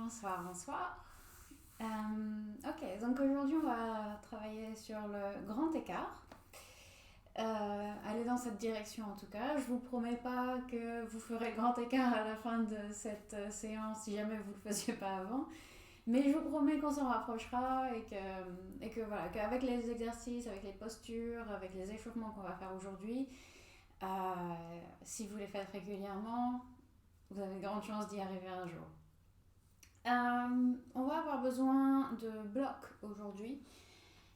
Bonsoir, bonsoir. Ok, donc aujourd'hui on va travailler sur le grand écart. Aller dans cette direction en tout cas. Je vous promets pas que vous ferez grand écart à la fin de cette séance si jamais vous le faisiez pas avant. Mais je vous promets qu'on s'en rapprochera et que voilà, qu'avec les exercices, avec les postures, avec les échauffements qu'on va faire aujourd'hui, euh, si vous les faites régulièrement, vous avez de grandes chances d'y arriver un jour. On va avoir besoin de blocs aujourd'hui.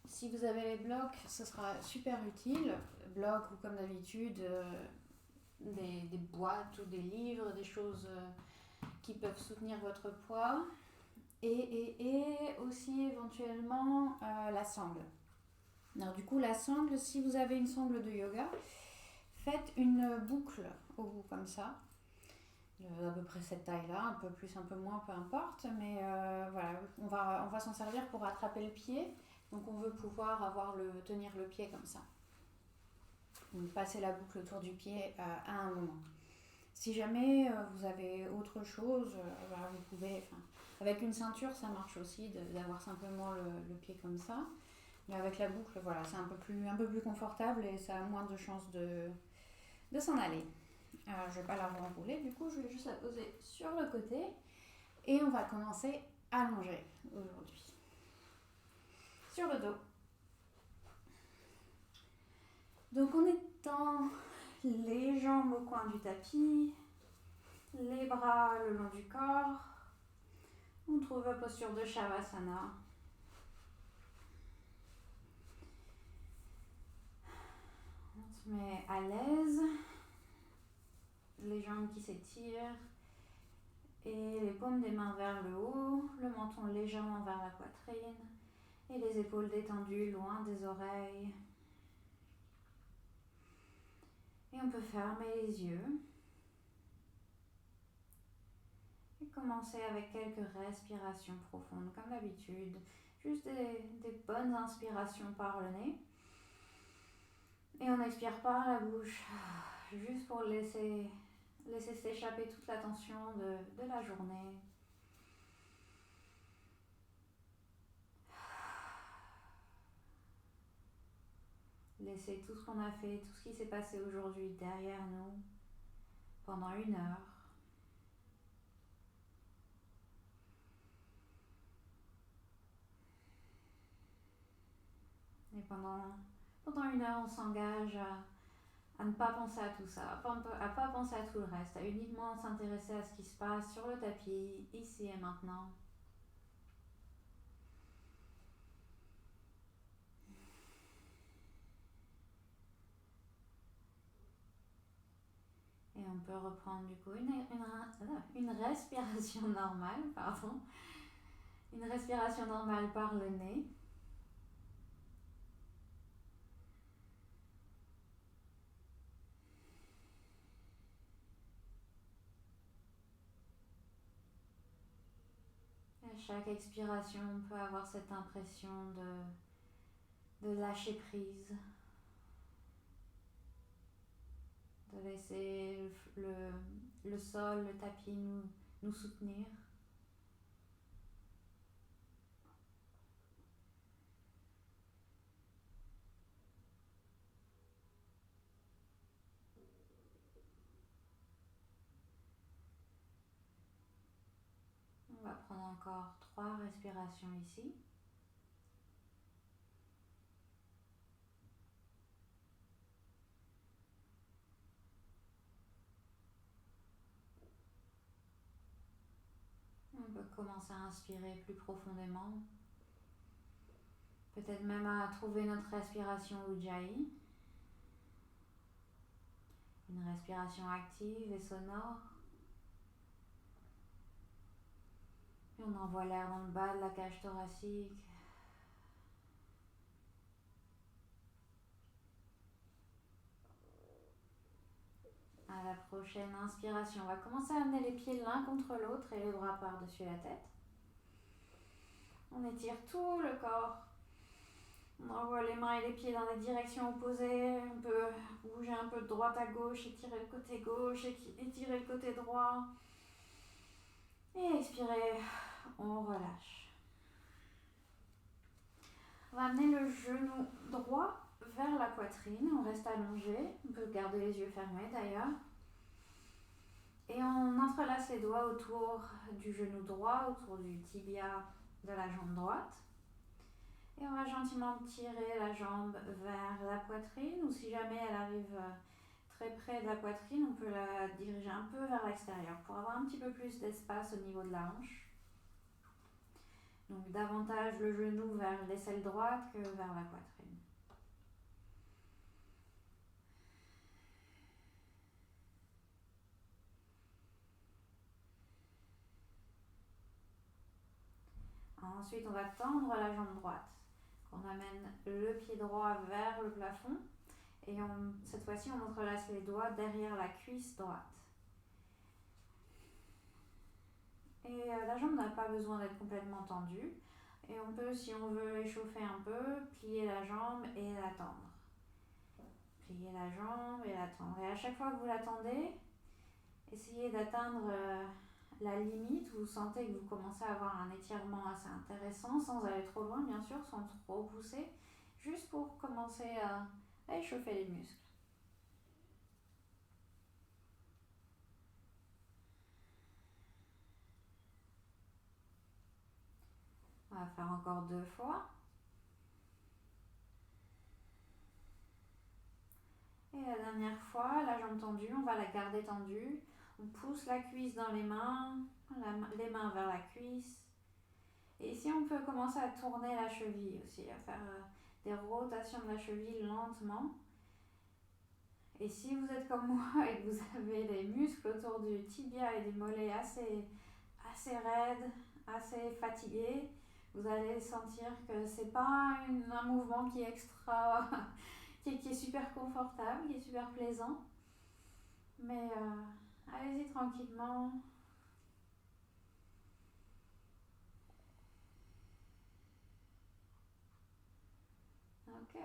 Si vous avez les blocs, ce sera super utile. Blocs ou comme d'habitude, des boîtes ou des livres, des choses qui peuvent soutenir votre poids. Et aussi éventuellement la sangle. Alors du coup, la sangle, si vous avez une sangle de yoga, faites une boucle au bout comme ça. À peu près cette taille-là, un peu plus, un peu moins, peu importe. Mais voilà, on va s'en servir pour attraper le pied. Donc on veut pouvoir tenir le pied comme ça. Donc passer la boucle autour du pied à un moment. Si jamais vous avez autre chose, voilà, vous pouvez... avec une ceinture, ça marche aussi d'avoir simplement le pied comme ça. Mais avec la boucle, voilà, c'est un peu plus confortable et ça a moins de chances de s'en aller. Alors, je ne vais pas la renrouler, du coup, je vais juste la poser sur le côté. Et on va commencer allongé aujourd'hui. Sur le dos. Donc, on étend les jambes au coin du tapis, les bras le long du corps. On trouve la posture de Shavasana. On se met à l'aise. Les jambes qui s'étirent. Et les paumes des mains vers le haut, le menton légèrement vers la poitrine et les épaules détendues loin des oreilles. Et on peut fermer les yeux et commencer avec quelques respirations profondes comme d'habitude. Juste des bonnes inspirations par le nez. Et on expire par la bouche, juste pour laisser s'échapper toute la tension de la journée. Laisser tout ce qu'on a fait, tout ce qui s'est passé aujourd'hui derrière nous pendant 1 heure. Et pendant 1 heure, on s'engage à ne pas penser à tout ça, à pas penser à tout le reste, à uniquement s'intéresser à ce qui se passe sur le tapis, ici et maintenant. Et on peut reprendre du coup une respiration normale, pardon. Une respiration normale par le nez. Et à chaque expiration, on peut avoir cette impression de lâcher prise, de laisser le sol, le tapis nous soutenir. On va prendre encore 3 respirations ici. On peut commencer à inspirer plus profondément. Peut-être même à trouver notre respiration Ujjayi. Une respiration active et sonore. Et on envoie l'air dans le bas de la cage thoracique. À la prochaine inspiration, on va commencer à amener les pieds l'un contre l'autre et les bras par-dessus la tête. On étire tout le corps. On envoie les mains et les pieds dans des directions opposées. On peut bouger un peu de droite à gauche, étirer le côté gauche, étirer le côté droit. Et expirer on relâche. On va amener le genou droit vers la poitrine, on reste allongé, on peut garder les yeux fermés d'ailleurs. Et on entrelace les doigts autour du genou droit, autour du tibia de la jambe droite. Et on va gentiment tirer la jambe vers la poitrine, ou si jamais elle arrive très près de la poitrine, on peut la diriger un peu vers l'extérieur pour avoir un petit peu plus d'espace au niveau de la hanche. Donc davantage le genou vers l'aisselle droite que vers la poitrine. Ensuite, on va tendre la jambe droite. On amène le pied droit vers le plafond et cette fois-ci, on entrelace les doigts derrière la cuisse droite. Et la jambe n'a pas besoin d'être complètement tendue. Et on peut, si on veut échauffer un peu, plier la jambe et la tendre. Plier la jambe et la tendre. Et à chaque fois que vous la tendez, essayez d'atteindre la limite où vous sentez que vous commencez à avoir un étirement assez intéressant, sans aller trop loin bien sûr, sans trop pousser, juste pour commencer à échauffer les muscles. On va faire encore 2 fois. Et la dernière fois, la jambe tendue, on va la garder tendue. On pousse la cuisse dans les mains vers la cuisse. Et ici, on peut commencer à tourner la cheville aussi, à faire des rotations de la cheville lentement. Et si vous êtes comme moi et que vous avez les muscles autour du tibia et des mollets assez raides, assez fatigués, vous allez sentir que c'est pas un mouvement qui est extra, qui est super confortable, qui est super plaisant. Mais allez-y tranquillement. Ok.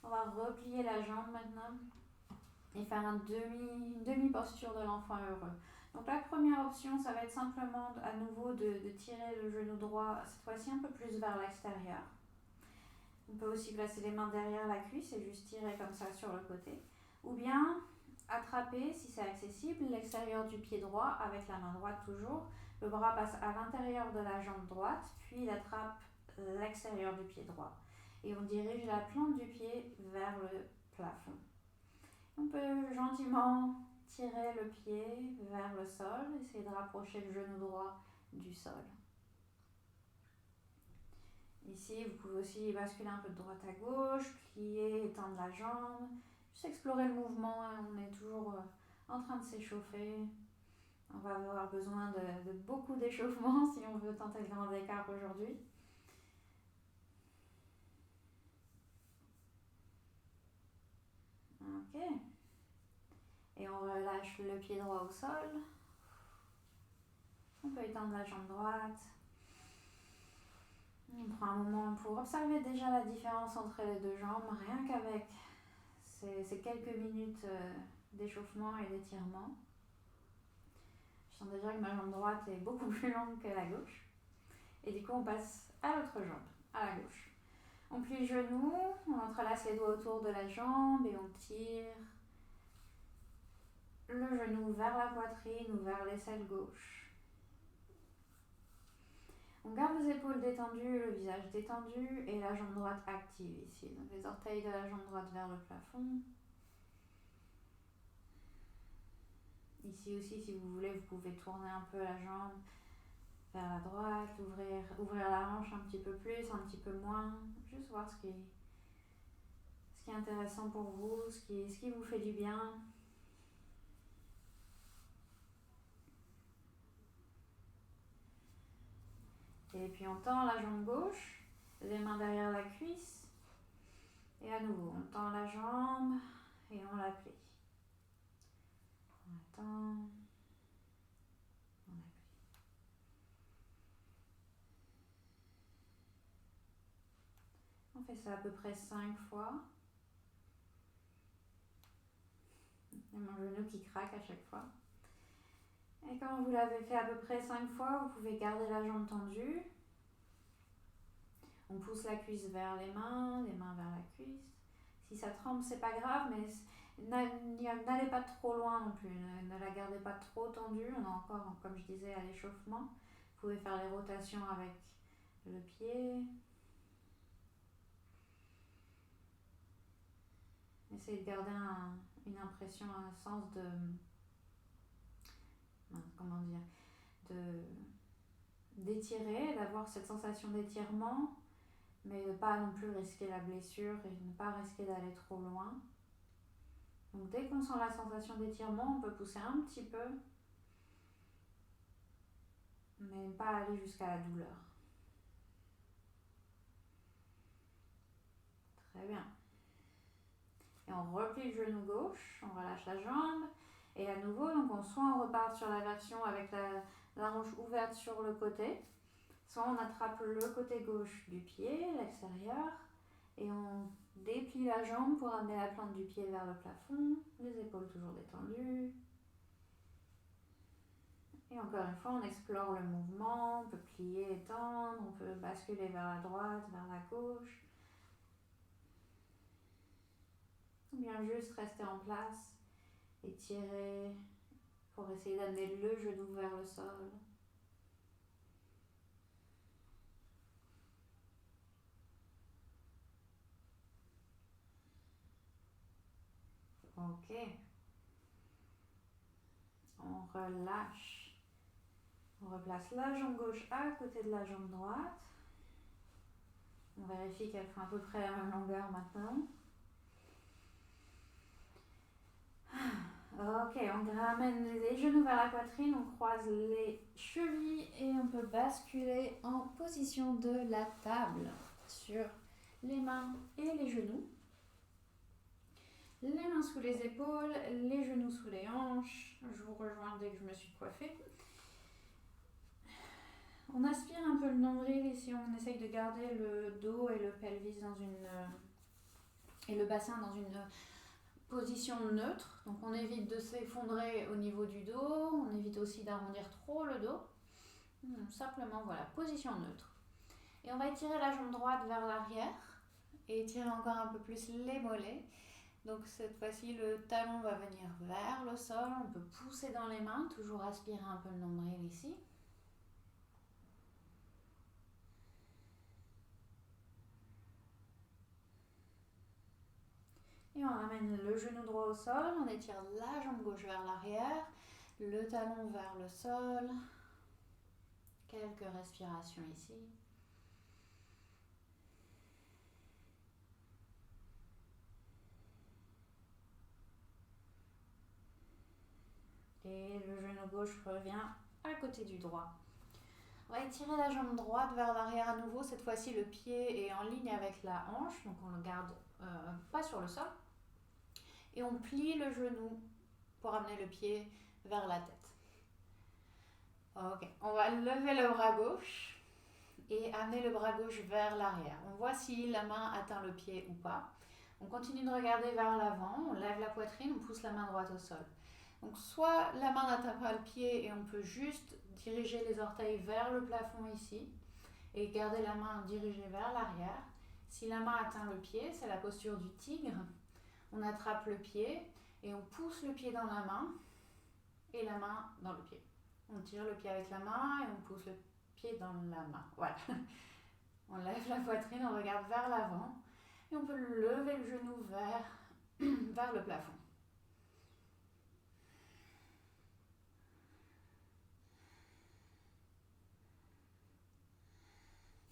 On va replier la jambe maintenant et faire une demi-posture de l'enfant heureux. Donc la première option, ça va être simplement à nouveau de tirer le genou droit, cette fois-ci un peu plus vers l'extérieur. On peut aussi placer les mains derrière la cuisse et juste tirer comme ça sur le côté. Ou bien attraper, si c'est accessible, l'extérieur du pied droit avec la main droite toujours. Le bras passe à l'intérieur de la jambe droite, puis il attrape l'extérieur du pied droit. Et on dirige la plante du pied vers le plafond. On peut gentiment tirer le pied vers le sol, essayer de rapprocher le genou droit du sol. Ici, vous pouvez aussi basculer un peu de droite à gauche, plier, étendre la jambe, juste explorer le mouvement. On est toujours en train de s'échauffer. On va avoir besoin de beaucoup d'échauffement si on veut tenter le grand écart aujourd'hui. Ok. Et on relâche le pied droit au sol. On peut étendre la jambe droite. On prend un moment pour observer déjà la différence entre les deux jambes, rien qu'avec ces quelques minutes d'échauffement et d'étirement. Je sens déjà que ma jambe droite est beaucoup plus longue que la gauche. Et du coup, on passe à l'autre jambe, à la gauche. On plie le genou, on entrelace les doigts autour de la jambe et on tire le genou vers la poitrine ou vers l'aisselle gauche. On garde les épaules détendues, le visage détendu et la jambe droite active ici. Donc les orteils de la jambe droite vers le plafond. Ici aussi, si vous voulez, vous pouvez tourner un peu la jambe vers la droite, ouvrir la hanche un petit peu plus, un petit peu moins. Juste voir ce qui est intéressant pour vous, ce qui vous fait du bien. Et puis on tend la jambe gauche, les mains derrière la cuisse. Et à nouveau, on tend la jambe et on la plie. On la tend, on la plie. On fait ça à peu près 5 fois. Et mon genou qui craque à chaque fois. Et quand vous l'avez fait à peu près 5 fois, vous pouvez garder la jambe tendue. On pousse la cuisse vers les mains vers la cuisse. Si ça tremble, c'est pas grave, mais n'allez pas trop loin non plus. Ne la gardez pas trop tendue. On est encore, comme je disais, à l'échauffement. Vous pouvez faire les rotations avec le pied. Essayez de garder une impression, un sens de... comment dire, d'étirer, d'avoir cette sensation d'étirement, mais de ne pas non plus risquer la blessure et de ne pas risquer d'aller trop loin. Donc dès qu'on sent la sensation d'étirement, on peut pousser un petit peu, mais ne pas aller jusqu'à la douleur. Très bien. Et on replie le genou gauche, on relâche la jambe. Et à nouveau, donc soit on repart sur la version avec la hanche ouverte sur le côté, soit on attrape le côté gauche du pied, l'extérieur, et on déplie la jambe pour amener la plante du pied vers le plafond, les épaules toujours détendues. Et encore une fois, on explore le mouvement, on peut plier, étendre, on peut basculer vers la droite, vers la gauche. Ou bien juste rester en place, étirer pour essayer d'amener le genou vers le sol. Ok. On relâche. On replace la jambe gauche à côté de la jambe droite. On vérifie qu'elle fait à peu près la même longueur maintenant. Ok, on ramène les genoux vers la poitrine, on croise les chevilles et on peut basculer en position de la table sur les mains et les genoux. Les mains sous les épaules, les genoux sous les hanches. Je vous rejoins dès que je me suis coiffée. On aspire un peu le nombril ici, on essaye de garder le dos et le pelvis et le bassin dans une position neutre. Donc on évite de s'effondrer au niveau du dos, on évite aussi d'arrondir trop le dos. Simplement voilà, position neutre. Et on va étirer la jambe droite vers l'arrière et étirer encore un peu plus les mollets. Donc cette fois-ci, le talon va venir vers le sol, on peut pousser dans les mains, toujours aspirer un peu le nombril ici. Et on ramène le genou droit au sol, on étire la jambe gauche vers l'arrière, le talon vers le sol. Quelques respirations ici. Et le genou gauche revient à côté du droit. On va étirer la jambe droite vers l'arrière à nouveau. Cette fois-ci, le pied est en ligne avec la hanche, donc on le garde pas sur le sol. Et on plie le genou pour amener le pied vers la tête. Ok, on va lever le bras gauche et amener le bras gauche vers l'arrière. On voit si la main atteint le pied ou pas. On continue de regarder vers l'avant, on lève la poitrine, on pousse la main droite au sol. Donc soit la main n'atteint pas le pied et on peut juste diriger les orteils vers le plafond ici et garder la main dirigée vers l'arrière. Si la main atteint le pied, c'est la posture du tigre. On attrape le pied et on pousse le pied dans la main et la main dans le pied. On tire le pied avec la main et on pousse le pied dans la main. Voilà. On lève la poitrine, on regarde vers l'avant et on peut lever le genou vers le plafond.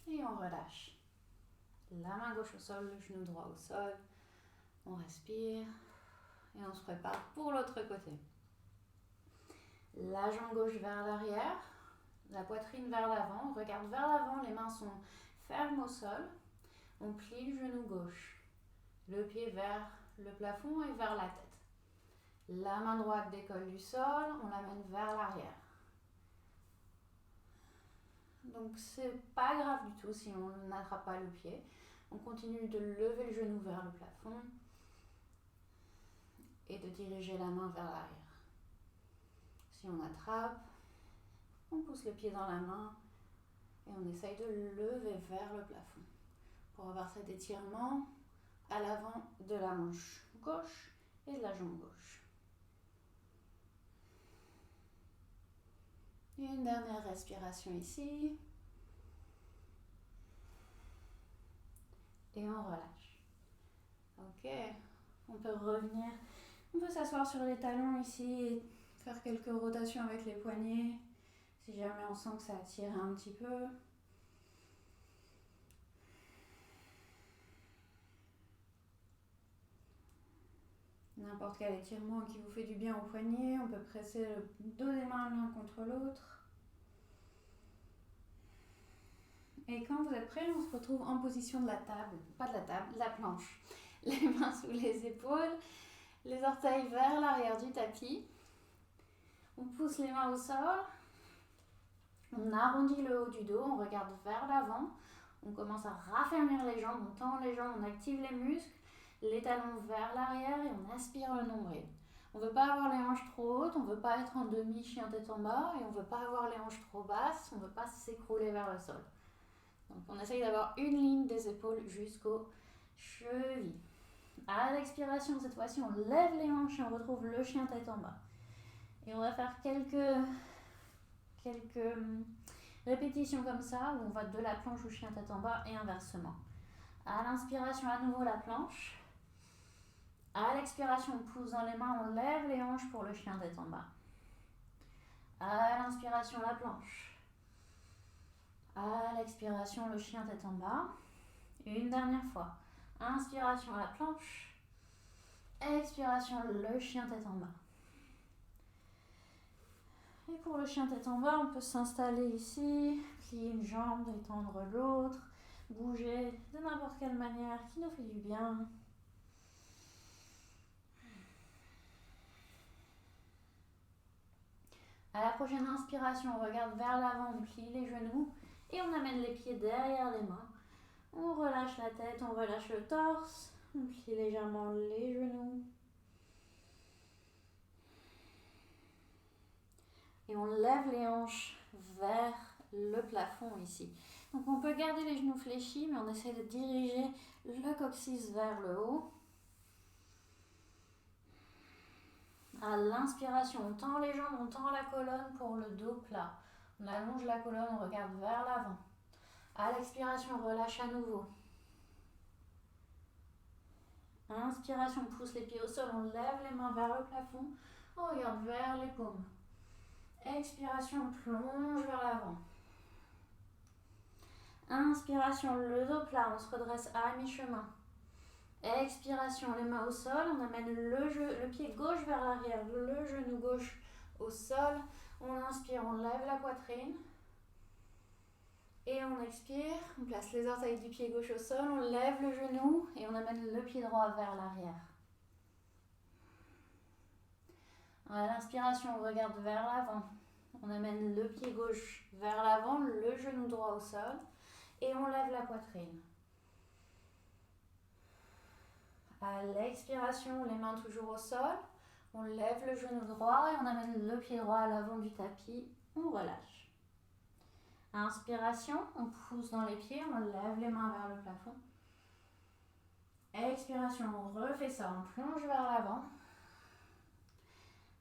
Et on relâche. La main gauche au sol, le genou droit au sol. On respire et on se prépare pour l'autre côté. La jambe gauche vers l'arrière, la poitrine vers l'avant. On regarde vers l'avant, les mains sont fermes au sol. On plie le genou gauche. Le pied vers le plafond et vers la tête. La main droite décolle du sol, on l'amène vers l'arrière. Donc c'est pas grave du tout si on n'attrape pas le pied. On continue de lever le genou vers le plafond et essaye de diriger la main vers l'arrière. Si on attrape, on pousse le pied dans la main et on essaye de le lever vers le plafond pour avoir cet étirement à l'avant de la hanche gauche et de la jambe gauche. Et une dernière respiration ici. Et on relâche. Ok, on peut revenir, on peut s'asseoir sur les talons ici et faire quelques rotations avec les poignets. Si jamais on sent que ça attire un petit peu. N'importe quel étirement qui vous fait du bien au poignet, on peut presser le dos des mains l'un contre l'autre. Et quand vous êtes prêts, on se retrouve en position de la table, pas de la table, de la planche. Les mains sous les épaules, les orteils vers l'arrière du tapis. On pousse les mains au sol. On arrondit le haut du dos, on regarde vers l'avant. On commence à raffermir les jambes, on tend les jambes, on active les muscles. Les talons vers l'arrière et on aspire le nombril. On ne veut pas avoir les hanches trop hautes, on ne veut pas être en demi chien tête en bas et on ne veut pas avoir les hanches trop basses, on ne veut pas s'écrouler vers le sol. Donc on essaye d'avoir une ligne des épaules jusqu'aux chevilles. À l'expiration, cette fois-ci, on lève les hanches et on retrouve le chien tête en bas. Et on va faire quelques répétitions comme ça, où on va de la planche au chien tête en bas et inversement. À l'inspiration, à nouveau la planche. À l'expiration, on pousse dans les mains, on lève les hanches pour le chien tête en bas. À l'inspiration, la planche. À l'expiration, le chien tête en bas. Une dernière fois. Inspiration, la planche. Expiration, le chien tête en bas. Et pour le chien tête en bas, on peut s'installer ici, plier une jambe, détendre l'autre, bouger de n'importe quelle manière qui nous fait du bien. À la prochaine inspiration, on regarde vers l'avant, on plie les genoux et on amène les pieds derrière les mains. On relâche la tête, on relâche le torse, on plie légèrement les genoux. Et on lève les hanches vers le plafond ici. Donc on peut garder les genoux fléchis, mais on essaie de diriger le coccyx vers le haut. À l'inspiration, on tend les jambes, on tend la colonne pour le dos plat. On allonge la colonne, on regarde vers l'avant. À l'expiration, on relâche à nouveau. Inspiration, on pousse les pieds au sol, on lève les mains vers le plafond. On regarde vers les paumes. Expiration, on plonge vers l'avant. Inspiration, le dos plat, on se redresse à mi-chemin. Expiration, les mains au sol, on amène le pied gauche vers l'arrière, le genou gauche au sol. On inspire, on lève la poitrine. Et on expire, on place les orteils du pied gauche au sol, on lève le genou et on amène le pied droit vers l'arrière. À l'inspiration, on regarde vers l'avant. On amène le pied gauche vers l'avant, le genou droit au sol et on lève la poitrine. À l'expiration, les mains toujours au sol, on lève le genou droit et on amène le pied droit à l'avant du tapis, on relâche. Inspiration, on pousse dans les pieds, on lève les mains vers le plafond. Expiration, on refait ça, on plonge vers l'avant.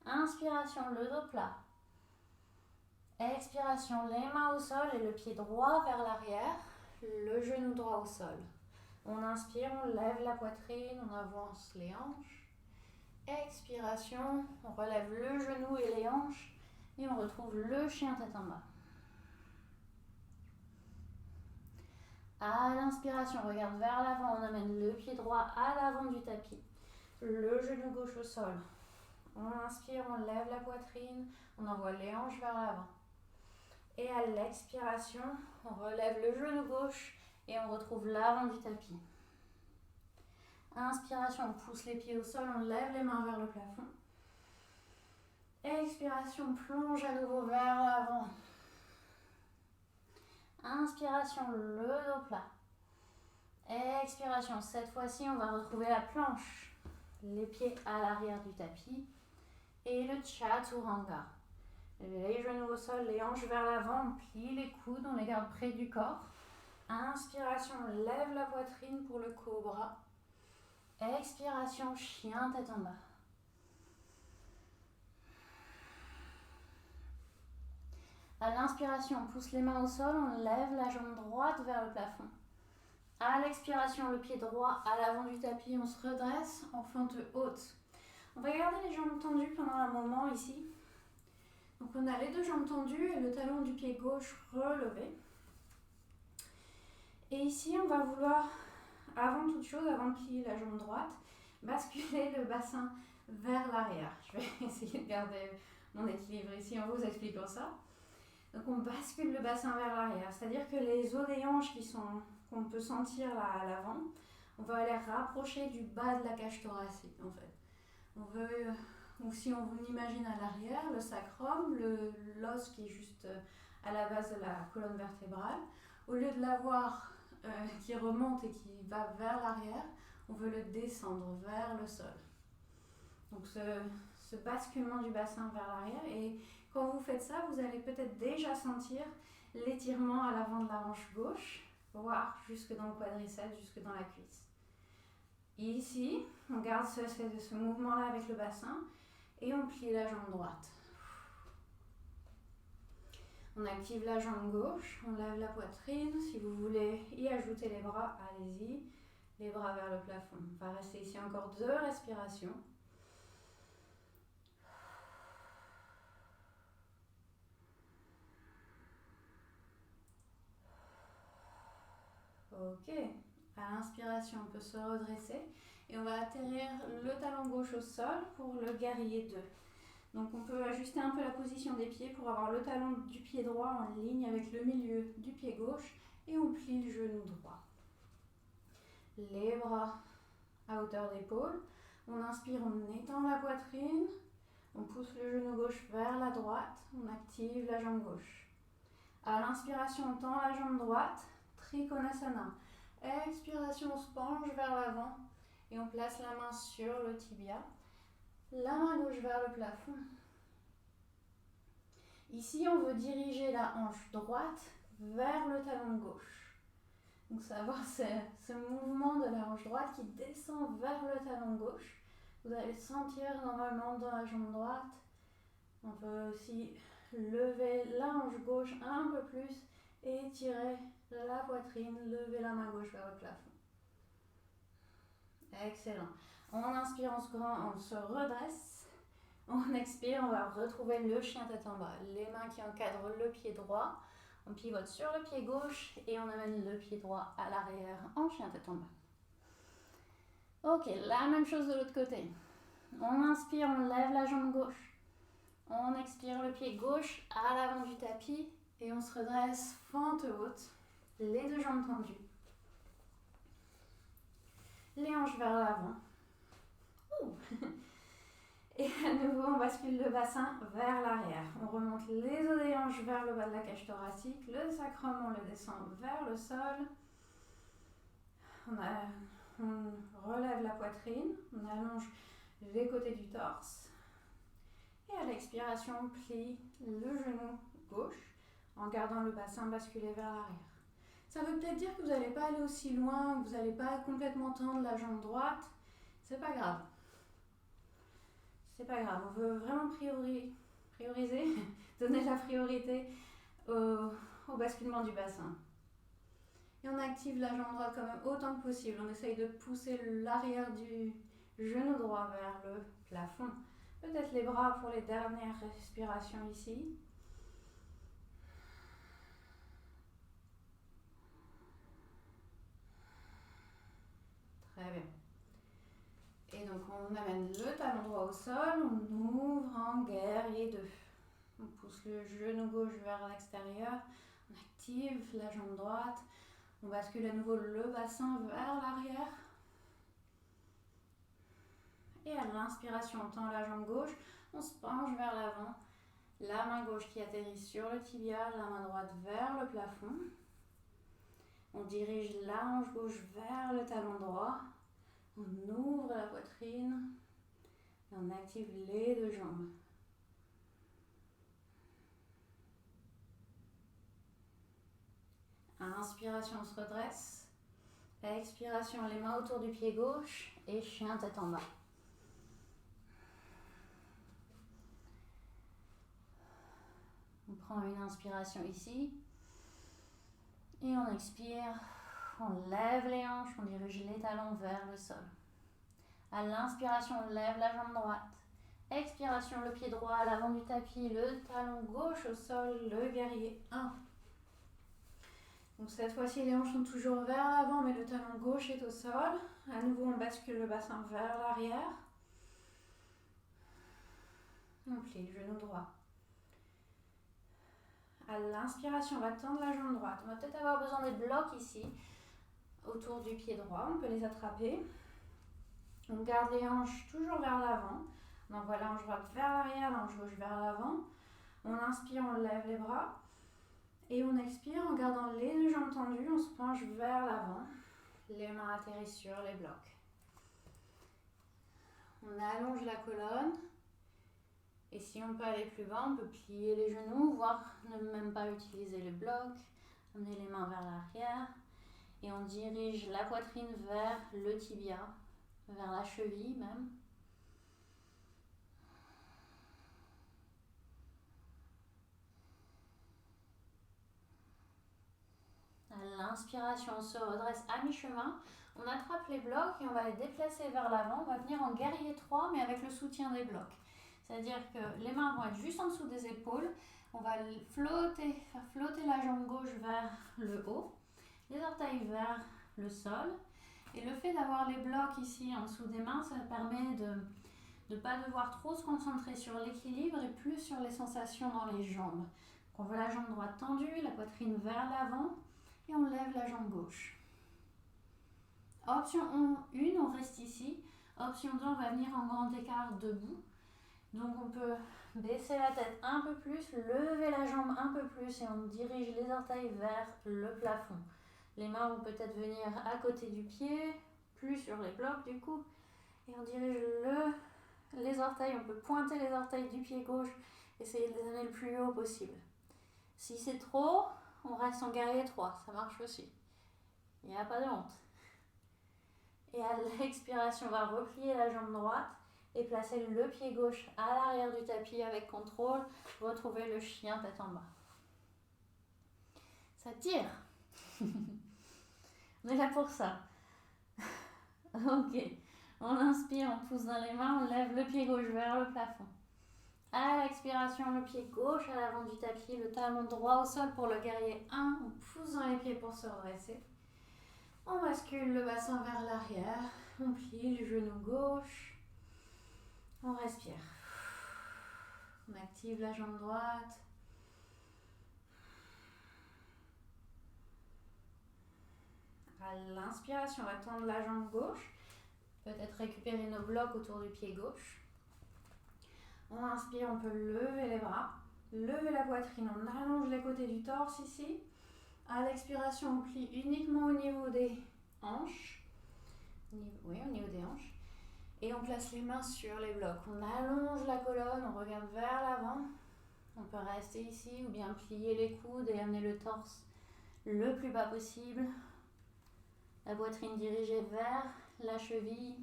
Inspiration, le dos plat. Expiration, les mains au sol et le pied droit vers l'arrière, le genou droit au sol. On inspire, on lève la poitrine, on avance les hanches. Expiration, on relève le genou et les hanches et on retrouve le chien tête en bas. À l'inspiration, on regarde vers l'avant, on amène le pied droit à l'avant du tapis, le genou gauche au sol. On inspire, on lève la poitrine, on envoie les hanches vers l'avant. Et à l'expiration, on relève le genou gauche et on retrouve l'avant du tapis. Inspiration, on pousse les pieds au sol, on lève les mains vers le plafond. Expiration, on plonge à nouveau vers l'avant. Inspiration, le dos plat. Expiration, cette fois-ci, on va retrouver la planche. Les pieds à l'arrière du tapis. Et le chaturanga. Les genoux au sol, les hanches vers l'avant, on plie les coudes, on les garde près du corps. Inspiration, on lève la poitrine pour le cobra. Expiration, chien tête en bas. À l'inspiration, on pousse les mains au sol, on lève la jambe droite vers le plafond. À l'expiration, le pied droit à l'avant du tapis, on se redresse en fente haute. On va garder les jambes tendues pendant un moment ici. Donc on a les deux jambes tendues et le talon du pied gauche relevé. Et ici, on va vouloir, avant toute chose, avant de plier la jambe droite, basculer le bassin vers l'arrière. Je vais essayer de garder mon équilibre ici en vous expliquant ça. Donc on bascule le bassin vers l'arrière, c'est-à-dire que les os des hanches qu'on peut sentir là à l'avant, on va les rapprocher du bas de la cage thoracique en fait. On veut, ou si on imagine à l'arrière, le sacrum, l'os qui est juste à la base de la colonne vertébrale, au lieu de l'avoir qui remonte et qui va vers l'arrière, on veut le descendre vers le sol. Donc ce basculement du bassin vers l'arrière, et quand vous faites ça, vous allez peut-être déjà sentir l'étirement à l'avant de la hanche gauche, voire jusque dans le quadriceps, jusque dans la cuisse. Et ici, on garde ce mouvement-là avec le bassin et on plie la jambe droite. On active la jambe gauche, on lève la poitrine. Si vous voulez y ajouter les bras, allez-y. Les bras vers le plafond. On va rester ici encore 2 respirations. Ok, à l'inspiration, on peut se redresser et on va atterrir le talon gauche au sol pour le guerrier 2. Donc on peut ajuster un peu la position des pieds pour avoir le talon du pied droit en ligne avec le milieu du pied gauche et on plie le genou droit. Les bras à hauteur d'épaule. On inspire, on étend la poitrine, on pousse le genou gauche vers la droite, on active la jambe gauche. À l'inspiration, on tend la jambe droite, Trikonasana. Expiration, on se penche vers l'avant et on place la main sur le tibia. La main gauche vers le plafond. Ici, on veut diriger la hanche droite vers le talon gauche. Donc, ça va avoir ce mouvement de la hanche droite qui descend vers le talon gauche. Vous allez sentir normalement dans la jambe droite. On peut aussi lever la hanche gauche un peu plus et étirer la poitrine, lever la main gauche vers le plafond. Excellent. On inspire, on se redresse. On expire, on va retrouver le chien tête en bas. Les mains qui encadrent le pied droit. On pivote sur le pied gauche et on amène le pied droit à l'arrière en chien tête en bas. Ok, la même chose de l'autre côté. On inspire, on lève la jambe gauche. On expire le pied gauche à l'avant du tapis et on se redresse fente haute. Les deux jambes tendues. Les hanches vers l'avant. Et à nouveau, on bascule le bassin vers l'arrière. On remonte les os des hanches vers le bas de la cage thoracique. Le sacrum, on le descend vers le sol. On relève la poitrine. On allonge les côtés du torse. Et à l'expiration, on plie le genou gauche en gardant le bassin basculé vers l'arrière. Ça veut peut-être dire que vous n'allez pas aller aussi loin, que vous n'allez pas complètement tendre la jambe droite. C'est pas grave. C'est pas grave. On veut vraiment prioriser, donner la priorité au basculement du bassin. Et on active la jambe droite quand même autant que possible. On essaye de pousser l'arrière du genou droit vers le plafond. Peut-être les bras pour les dernières respirations ici. Très bien. Et donc on amène le talon droit au sol, on ouvre en guerrier 2. On pousse le genou gauche vers l'extérieur, on active la jambe droite, on bascule à nouveau le bassin vers l'arrière. Et à l'inspiration, on tend la jambe gauche, on se penche vers l'avant. La main gauche qui atterrit sur le tibia, la main droite vers le plafond. On dirige la hanche gauche vers le talon droit. On ouvre la poitrine et on active les deux jambes. Inspiration, on se redresse. Expiration, les mains autour du pied gauche et chien tête en bas. On prend une inspiration ici et on expire. On lève les hanches, on dirige les talons vers le sol. À l'inspiration, on lève la jambe droite. Expiration, le pied droit à l'avant du tapis, le talon gauche au sol, le guerrier 1. Donc cette fois-ci, les hanches sont toujours vers l'avant, mais le talon gauche est au sol. À nouveau, on bascule le bassin vers l'arrière. On plie le genou droit. À l'inspiration, on va tendre la jambe droite. On va peut-être avoir besoin des blocs ici, autour du pied droit. On peut les attraper. On garde les hanches toujours vers l'avant. On envoie la hanche droite vers l'arrière, la hanche gauche vers l'avant. On inspire, on lève les bras. Et on expire en gardant les deux jambes tendues. On se penche vers l'avant. Les mains atterrissent sur les blocs. On allonge la colonne. Et si on peut aller plus bas, on peut plier les genoux, voire ne même pas utiliser les blocs. Amener les mains vers l'arrière. Et on dirige la poitrine vers le tibia, vers la cheville même. À l'inspiration, on se redresse à mi-chemin. On attrape les blocs et on va les déplacer vers l'avant. On va venir en guerrier 3, mais avec le soutien des blocs. C'est-à-dire que les mains vont être juste en dessous des épaules. On va faire flotter la jambe gauche vers le haut. Les orteils vers le sol. Et le fait d'avoir les blocs ici en dessous des mains, ça permet de ne pas devoir trop se concentrer sur l'équilibre et plus sur les sensations dans les jambes. Donc on veut la jambe droite tendue, la poitrine vers l'avant et on lève la jambe gauche. Option 1, on reste ici. Option 2, on va venir en grand écart debout. Donc on peut baisser la tête un peu plus, lever la jambe un peu plus et on dirige les orteils vers le plafond. Les mains vont peut-être venir à côté du pied, plus sur les blocs du coup. Et on dirige les orteils, on peut pointer les orteils du pied gauche, essayer de les amener le plus haut possible. Si c'est trop, on reste en guerrier 3, ça marche aussi. Il n'y a pas de honte. Et à l'expiration, on va replier la jambe droite et placer le pied gauche à l'arrière du tapis avec contrôle. Retrouver le chien tête en bas. Ça tire. On est là pour ça. Ok. On inspire, on pousse dans les mains, on lève le pied gauche vers le plafond. À l'expiration, le pied gauche à l'avant du tapis, le talon droit au sol pour le guerrier 1. On pousse dans les pieds pour se redresser. On bascule le bassin vers l'arrière. On plie le genou gauche. On respire. On active la jambe droite. À l'inspiration, on va tendre la jambe gauche. Peut-être récupérer nos blocs autour du pied gauche. On inspire, on peut lever les bras. Lever la poitrine, on allonge les côtés du torse ici. À l'expiration, on plie uniquement au niveau des hanches. Oui, au niveau des hanches. Et on place les mains sur les blocs. On allonge la colonne, on regarde vers l'avant. On peut rester ici ou bien plier les coudes et amener le torse le plus bas possible. La poitrine dirigée vers la cheville.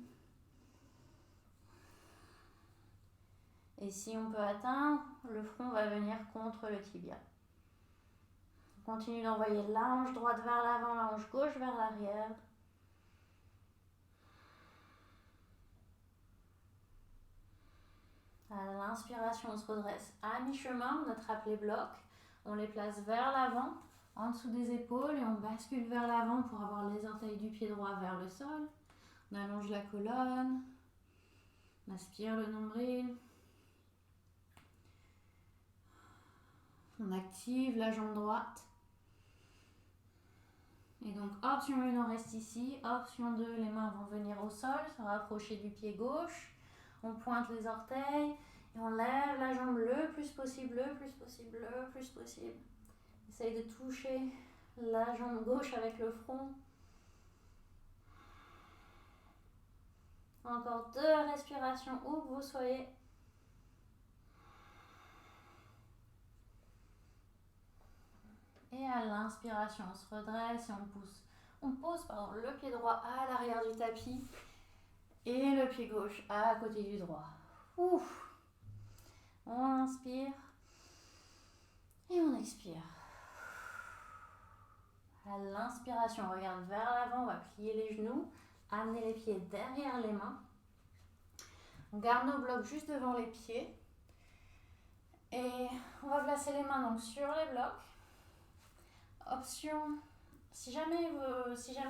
Et si on peut atteindre, le front va venir contre le tibia. On continue d'envoyer la hanche droite vers l'avant, la hanche gauche vers l'arrière. À l'inspiration, on se redresse à mi-chemin, on attrape les blocs, on les place vers l'avant, en dessous des épaules et on bascule vers l'avant pour avoir les orteils du pied droit vers le sol. On allonge la colonne, on aspire le nombril. On active la jambe droite. Et donc option 1, on reste ici. Option 2, les mains vont venir au sol, se rapprocher du pied gauche. On pointe les orteils et on lève la jambe le plus possible, le plus possible, le plus possible. Essaye de toucher la jambe gauche avec le front. Encore 2 respirations où que vous soyez. Et à l'inspiration, on se redresse et on pousse. On pose le pied droit à l'arrière du tapis et le pied gauche à côté du droit. Ouf. On inspire et on expire. À l'inspiration, on regarde vers l'avant, on va plier les genoux, amener les pieds derrière les mains. On garde nos blocs juste devant les pieds. Et on va placer les mains donc sur les blocs. Option, si jamais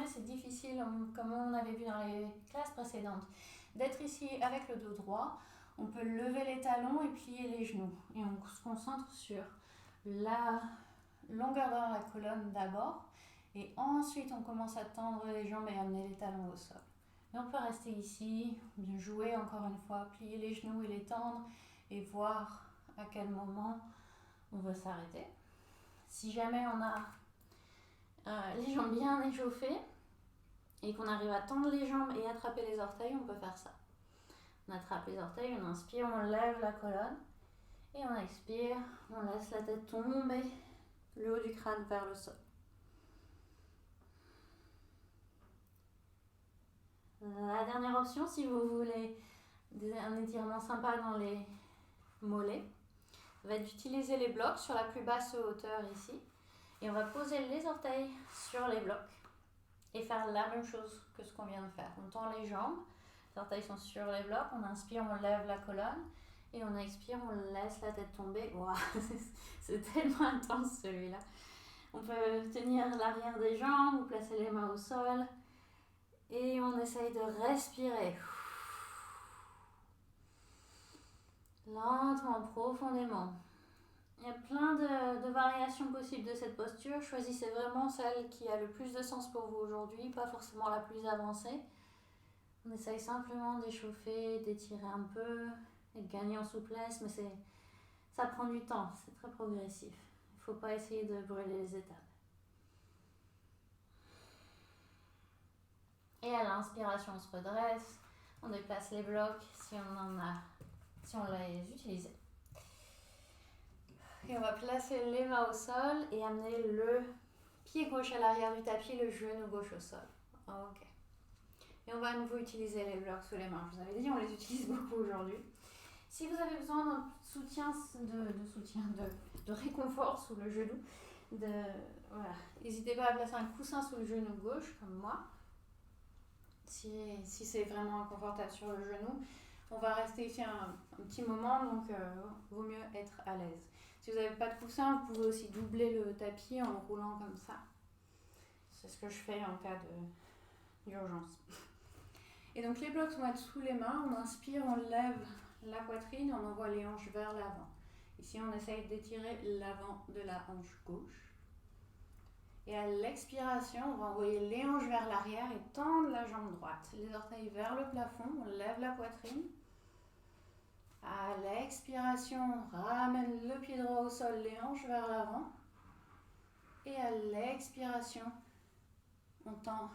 c'est difficile, comme on avait vu dans les classes précédentes, d'être ici avec le dos droit, on peut lever les talons et plier les genoux. Et on se concentre sur la longueur de la colonne d'abord. Et ensuite, on commence à tendre les jambes et amener les talons au sol. Et on peut rester ici, bien jouer encore une fois, plier les genoux et les tendre et voir à quel moment on veut s'arrêter. Si jamais on a les jambes bien échauffées et qu'on arrive à tendre les jambes et attraper les orteils, on peut faire ça. On attrape les orteils, on inspire, on lève la colonne et on expire, on laisse la tête tomber, le haut du crâne vers le sol. La dernière option, si vous voulez un étirement sympa dans les mollets, va être d'utiliser les blocs sur la plus basse hauteur ici. Et on va poser les orteils sur les blocs et faire la même chose que ce qu'on vient de faire. On tend les jambes, les orteils sont sur les blocs, on inspire, on lève la colonne et on expire, on laisse la tête tomber. Wow, c'est tellement intense celui-là. On peut tenir l'arrière des jambes ou placer les mains au sol et on essaye de respirer. Lentement, profondément. Il y a plein de variations possibles de cette posture. Choisissez vraiment celle qui a le plus de sens pour vous aujourd'hui, pas forcément la plus avancée. On essaye simplement d'échauffer, d'étirer un peu et de gagner en souplesse, mais ça prend du temps, c'est très progressif. Il ne faut pas essayer de brûler les étapes. Et à l'inspiration, on se redresse, on déplace les blocs si on les utilise. Et on va placer les mains au sol et amener le pied gauche à l'arrière du tapis, le genou gauche au sol. Ok. Et on va à nouveau utiliser les blocs sous les mains. Je vous avais dit, on les utilise beaucoup aujourd'hui. Si vous avez besoin d'un soutien, de réconfort sous le genou, voilà, n'hésitez pas à placer un coussin sous le genou gauche, comme moi. Si c'est vraiment inconfortable sur le genou, on va rester ici un petit moment, donc vaut mieux être à l'aise. Si vous n'avez pas de coussin, vous pouvez aussi doubler le tapis en roulant comme ça. C'est ce que je fais en cas d'urgence. Et donc les blocs vont être sous les mains, on inspire, on lève la poitrine, on envoie les hanches vers l'avant. Ici on essaye d'étirer l'avant de la hanche gauche. Et à l'expiration, on va envoyer les hanches vers l'arrière et tendre la jambe droite. Les orteils vers le plafond, on lève la poitrine. À l'expiration, on ramène le pied droit au sol, les hanches vers l'avant. Et à l'expiration, on tend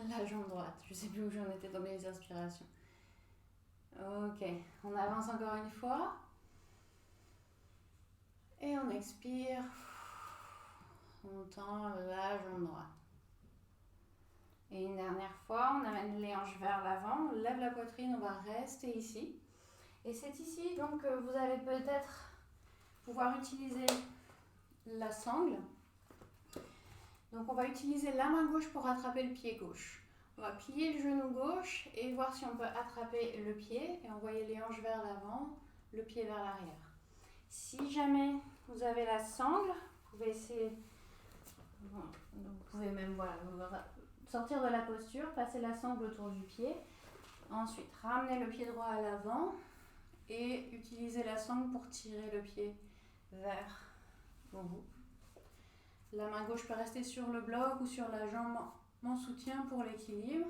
la jambe droite. Je ne sais plus où j'en étais dans mes inspirations. Ok, on avance encore une fois. Et on expire. On tend la jambe droite. Et une dernière fois, on amène les hanches vers l'avant, on lève la poitrine, on va rester ici. Et c'est ici donc que vous allez peut-être pouvoir utiliser la sangle. Donc on va utiliser la main gauche pour attraper le pied gauche. On va plier le genou gauche et voir si on peut attraper le pied et envoyer les hanches vers l'avant, le pied vers l'arrière. Si jamais vous avez la sangle, vous pouvez essayer, vous pouvez même sortir de la posture, passer la sangle autour du pied. Ensuite, ramener le pied droit à l'avant et utiliser la sangle pour tirer le pied vers vous. La main gauche peut rester sur le bloc ou sur la jambe en soutien pour l'équilibre.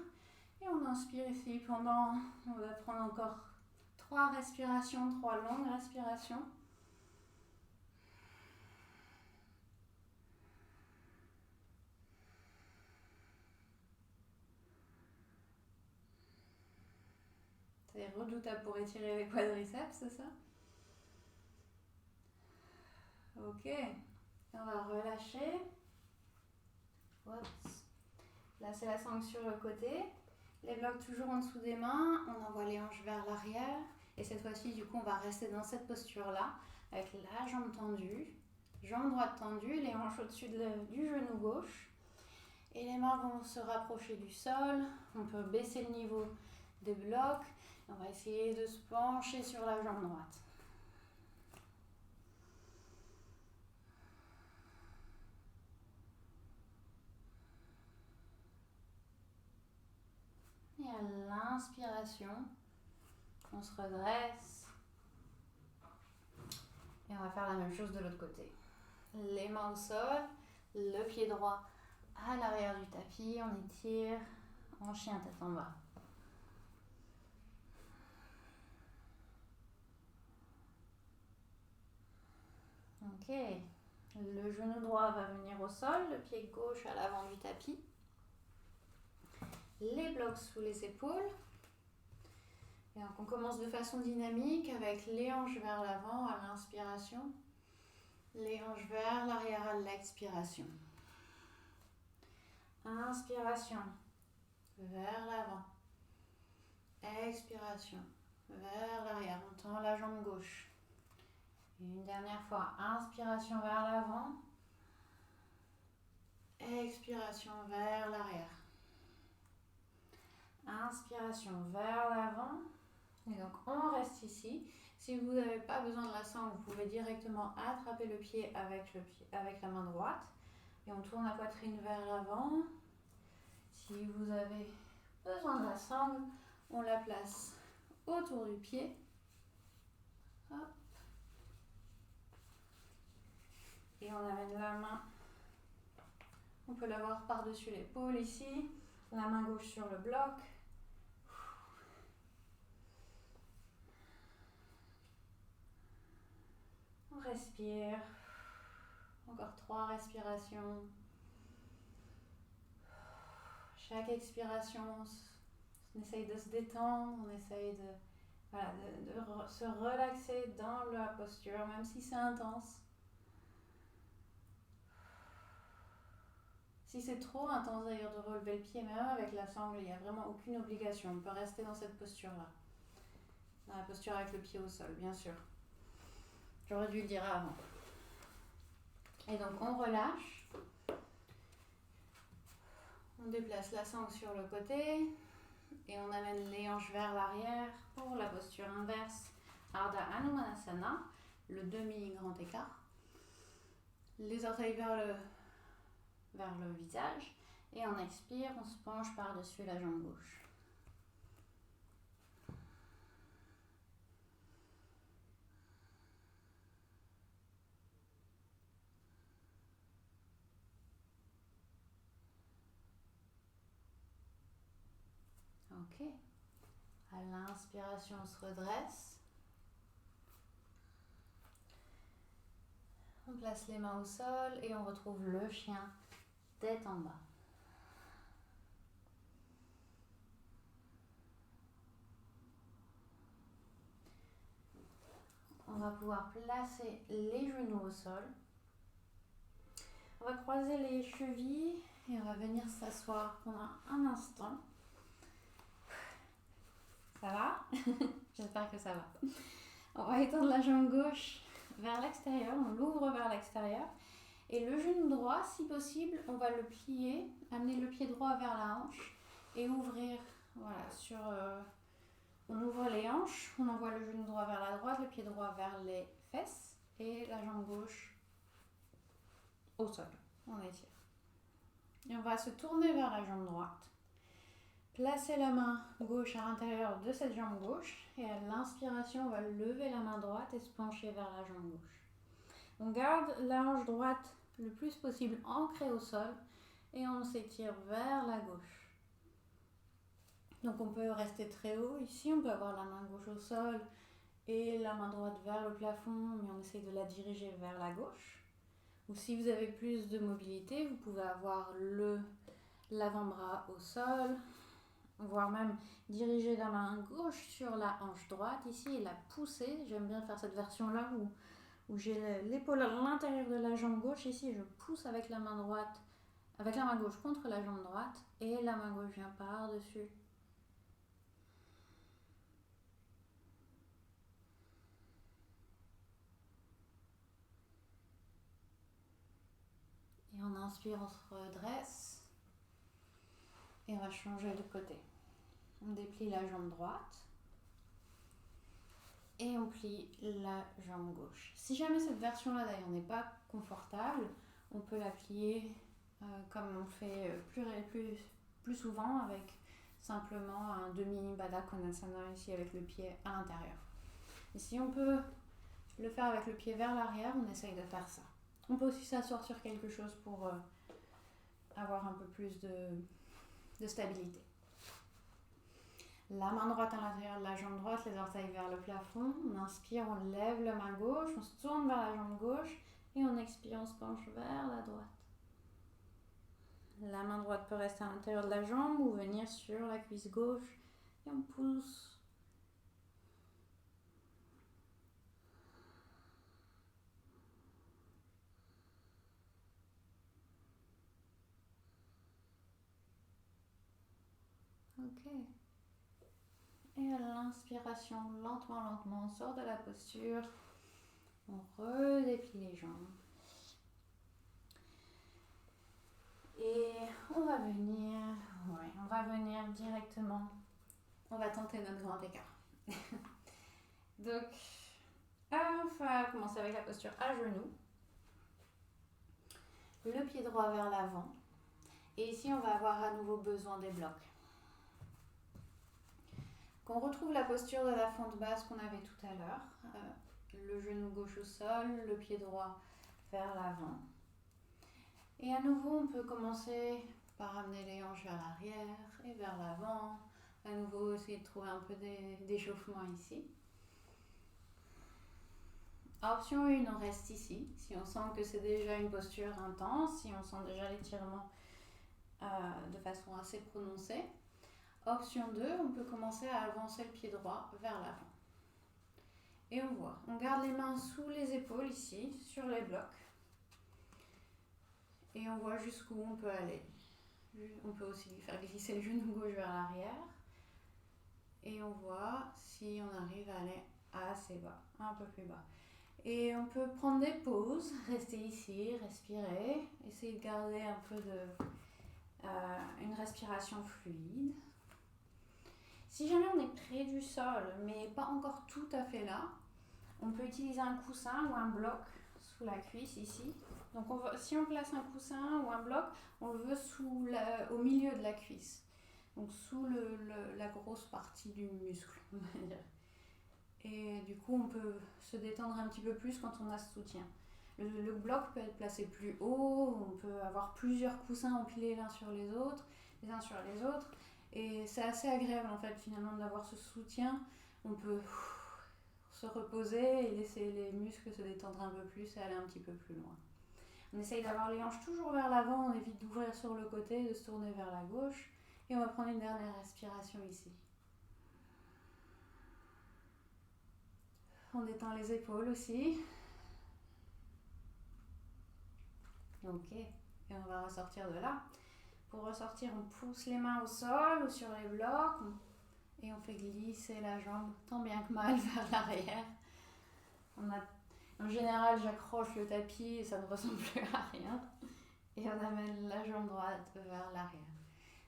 Et on inspire ici on va prendre encore 3 respirations, 3 longues respirations. C'est redoutable pour étirer les quadriceps, c'est ça? Ok. On va relâcher. Oups. Là, c'est la sangle sur le côté. Les blocs toujours en dessous des mains. On envoie les hanches vers l'arrière. Et cette fois-ci, du coup, on va rester dans cette posture-là, avec la jambe tendue, jambe droite tendue, les hanches au-dessus du genou gauche. Et les mains vont se rapprocher du sol. On peut baisser le niveau des blocs. On va essayer de se pencher sur la jambe droite. Et à l'inspiration, on se redresse. Et on va faire la même chose de l'autre côté. Les mains au sol, le pied droit à l'arrière du tapis, on étire en chien tête en bas. Ok, le genou droit va venir au sol, le pied gauche à l'avant du tapis. Les blocs sous les épaules. Et donc on commence de façon dynamique avec les hanches vers l'avant à l'inspiration, les hanches vers l'arrière à l'expiration. Inspiration, vers l'avant. Expiration, vers l'arrière. On tend la jambe gauche. Une dernière fois, inspiration vers l'avant. Expiration vers l'arrière. Inspiration vers l'avant. Et donc on reste ici. Si vous n'avez pas besoin de la sangle, vous pouvez directement attraper le pied avec la main droite. Et on tourne la poitrine vers l'avant. Si vous avez besoin de la sangle, on la place autour du pied. Hop. Et on amène la main. On peut l'avoir par-dessus l'épaule ici. La main gauche sur le bloc. On respire. Encore 3 respirations. Chaque expiration, on essaye de se détendre, on essaye de se relaxer dans la posture, même si c'est intense. Si c'est trop intense d'ailleurs de relever le pied, même avec la sangle, il n'y a vraiment aucune obligation. On peut rester dans cette posture-là. Dans la posture avec le pied au sol, bien sûr. J'aurais dû le dire avant. Et donc on relâche. On déplace la sangle sur le côté. Et on amène les hanches vers l'arrière pour la posture inverse. Ardha Hanumanasana, le demi-grand écart. Les orteils vers le visage. Et on expire, on se penche par-dessus la jambe gauche. Ok. À l'inspiration, on se redresse. On place les mains au sol et on retrouve le chien tête en bas. On va pouvoir placer les genoux au sol. On va croiser les chevilles et on va venir s'asseoir pendant un instant. Ça va? J'espère que ça va. On va étendre la jambe gauche vers l'extérieur, on l'ouvre vers l'extérieur. Et le genou droit, si possible, on va le plier, amener le pied droit vers la hanche et ouvrir, voilà, on ouvre les hanches, on envoie le genou droit vers la droite, le pied droit vers les fesses et la jambe gauche au sol. On étire. Et on va se tourner vers la jambe droite. Placer la main gauche à l'intérieur de cette jambe gauche et à l'inspiration, on va lever la main droite et se pencher vers la jambe gauche. On garde la hanche droite le plus possible ancrée au sol et on s'étire vers la gauche. Donc on peut rester très haut ici, on peut avoir la main gauche au sol et la main droite vers le plafond, mais on essaie de la diriger vers la gauche. Ou si vous avez plus de mobilité, vous pouvez avoir l'avant-bras au sol. voire même diriger la main gauche sur la hanche droite ici et la pousser. J'aime bien faire cette version-là où j'ai l'épaule à l'intérieur de la jambe gauche. Ici, je pousse avec la main droite, avec la main gauche contre la jambe droite et la main gauche vient par-dessus. Et on inspire, on se redresse et on va changer de côté. On déplie la jambe droite et on plie la jambe gauche. Si jamais cette version-là d'ailleurs n'est pas confortable, on peut la plier comme on fait plus souvent avec simplement un demi Baddha Konasana ici avec le pied à l'intérieur. Et si on peut le faire avec le pied vers l'arrière, on essaye de faire ça. On peut aussi s'asseoir sur quelque chose pour avoir un peu plus de stabilité. La main droite à l'intérieur de la jambe droite, les orteils vers le plafond. On inspire, on lève la main gauche, on se tourne vers la jambe gauche et on expire, on se penche vers la droite. La main droite peut rester à l'intérieur de la jambe ou venir sur la cuisse gauche et on pousse. Ok. Et à l'inspiration, lentement, on sort de la posture. On redéplie les jambes. Et on va venir directement. On va tenter notre grand écart. Donc, on va commencer avec la posture à genoux. Le pied droit vers l'avant. Et ici, on va avoir à nouveau besoin des blocs. Qu'on retrouve la posture de la fente basse qu'on avait tout à l'heure. Le genou gauche au sol, le pied droit vers l'avant. Et à nouveau, on peut commencer par amener les hanches vers l'arrière et vers l'avant. À nouveau, essayer de trouver un peu d'échauffement ici. Option 1, on reste ici. Si on sent que c'est déjà une posture intense, si on sent déjà l'étirement de façon assez prononcée. Option 2, on peut commencer à avancer le pied droit vers l'avant. Et on voit, on garde les mains sous les épaules ici, sur les blocs. Et on voit jusqu'où on peut aller. On peut aussi faire glisser le genou gauche vers l'arrière. Et on voit si on arrive à aller assez bas, un peu plus bas. Et on peut prendre des pauses, rester ici, respirer, essayer de garder un peu une respiration fluide. Si jamais on est près du sol, mais pas encore tout à fait là, on peut utiliser un coussin ou un bloc sous la cuisse ici. Donc si on place un coussin ou un bloc, on le veut au milieu de la cuisse. Donc sous la grosse partie du muscle, on va dire. Et du coup, on peut se détendre un petit peu plus quand on a ce soutien. Le bloc peut être placé plus haut, on peut avoir plusieurs coussins empilés les uns sur les autres. Et c'est assez agréable en fait finalement d'avoir ce soutien. On peut se reposer et laisser les muscles se détendre un peu plus et aller un petit peu plus loin. On essaye d'avoir les hanches toujours vers l'avant, on évite d'ouvrir sur le côté, de se tourner vers la gauche. Et on va prendre une dernière respiration ici. On détend les épaules aussi. Ok, et on va ressortir de là. Pour ressortir, on pousse les mains au sol ou sur les blocs et on fait glisser la jambe tant bien que mal vers l'arrière. En général, j'accroche le tapis et ça ne ressemble plus à rien. Et on amène la jambe droite vers l'arrière.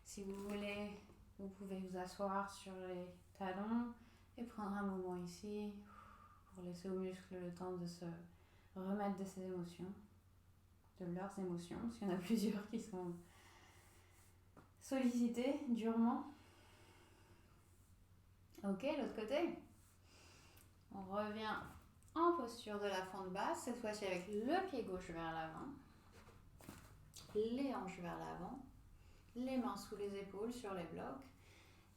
Si vous voulez, vous pouvez vous asseoir sur les talons et prendre un moment ici pour laisser aux muscles le temps de se remettre de ses émotions, de leurs émotions, parce qu'il y en a plusieurs qui sont sollicitées durement. Ok, l'autre côté. On revient en posture de la fente basse, cette fois-ci avec le pied gauche vers l'avant, les hanches vers l'avant, les mains sous les épaules sur les blocs.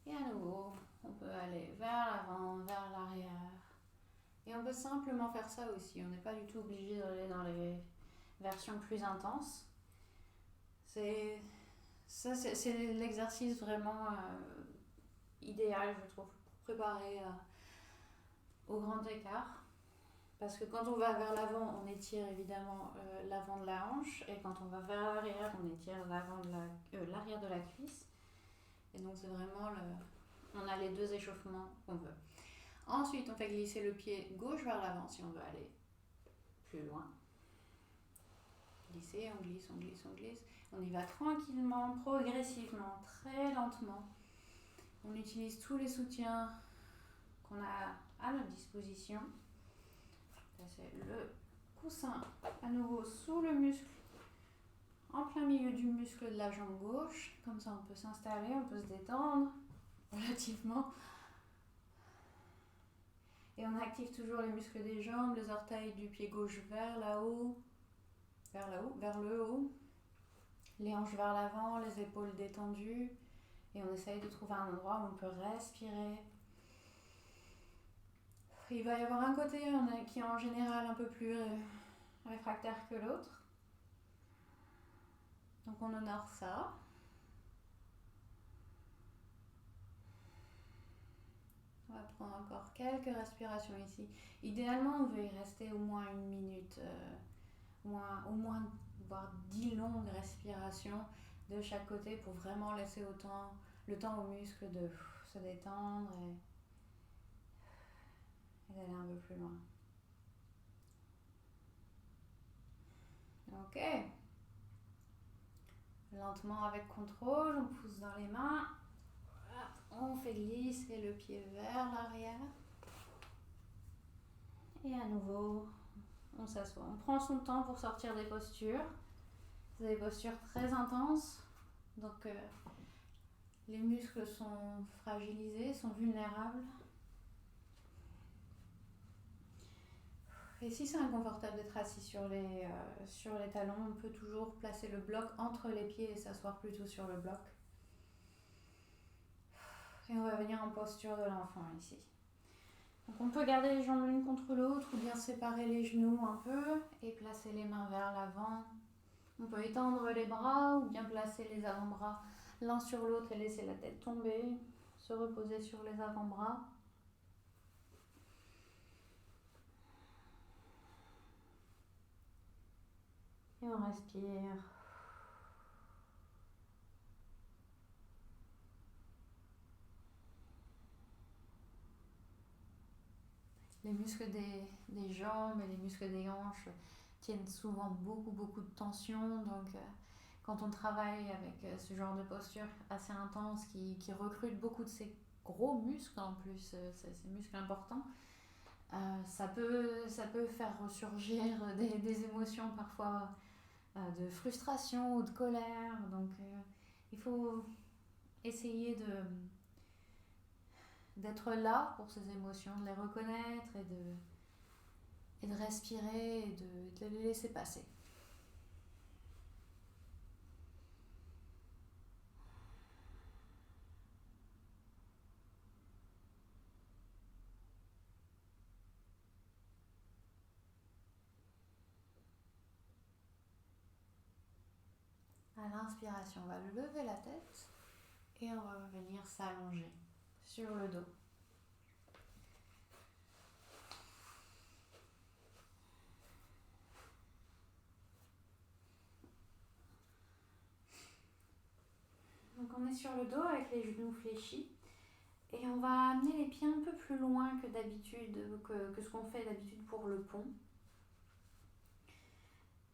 Et à nouveau, on peut aller vers l'avant, vers l'arrière. Et on peut simplement faire ça aussi. On n'est pas du tout obligé d'aller dans les versions plus intenses. C'est l'exercice vraiment idéal, je trouve, pour préparer au grand écart. Parce que quand on va vers l'avant, on étire évidemment l'avant de la hanche, et quand on va vers l'arrière, on étire l'arrière de la cuisse. Et donc c'est vraiment on a les deux échauffements qu'on veut. Ensuite, on fait glisser le pied gauche vers l'avant si on veut aller plus loin. Glisser, on glisse, on glisse, on glisse. On y va tranquillement, progressivement, très lentement. On utilise tous les soutiens qu'on a à notre disposition. C'est le coussin à nouveau sous le muscle, en plein milieu du muscle de la jambe gauche. Comme ça, on peut s'installer, on peut se détendre relativement. Et on active toujours les muscles des jambes, les orteils du pied gauche vers là-haut, vers le haut. Les hanches vers l'avant, les épaules détendues. Et on essaye de trouver un endroit où on peut respirer. Il va y avoir un côté qui est en général un peu plus réfractaire que l'autre. Donc on honore ça. On va prendre encore quelques respirations ici. Idéalement, on veut y rester au moins 1 minute, au moins voire 10 longues respirations de chaque côté pour vraiment laisser le temps aux muscles de se détendre et d'aller un peu plus loin. Ok. Lentement avec contrôle, on pousse dans les mains. Voilà. On fait glisser le pied vers l'arrière. Et à nouveau, on s'assoit. On prend son temps pour sortir des postures. C'est des postures très intenses. Donc les muscles sont fragilisés, sont vulnérables. Et si c'est inconfortable d'être assis sur les talons, on peut toujours placer le bloc entre les pieds et s'asseoir plutôt sur le bloc. Et on va venir en posture de l'enfant ici. Donc on peut garder les jambes l'une contre l'autre ou bien séparer les genoux un peu et placer les mains vers l'avant. On peut étendre les bras ou bien placer les avant-bras l'un sur l'autre et laisser la tête tomber, se reposer sur les avant-bras. Et on respire. Les muscles des jambes et les muscles des hanches tiennent souvent beaucoup de tension. Donc quand on travaille avec ce genre de posture assez intense qui recrute beaucoup de ces gros muscles en plus, ces muscles importants, ça peut faire ressurgir des émotions parfois de frustration ou de colère. Donc il faut essayer d'être là pour ces émotions, de les reconnaître et de respirer et de les laisser passer. À l'inspiration, on va lever la tête et on va venir s'allonger sur le dos. Donc on est sur le dos avec les genoux fléchis et on va amener les pieds un peu plus loin que d'habitude, que ce qu'on fait d'habitude pour le pont.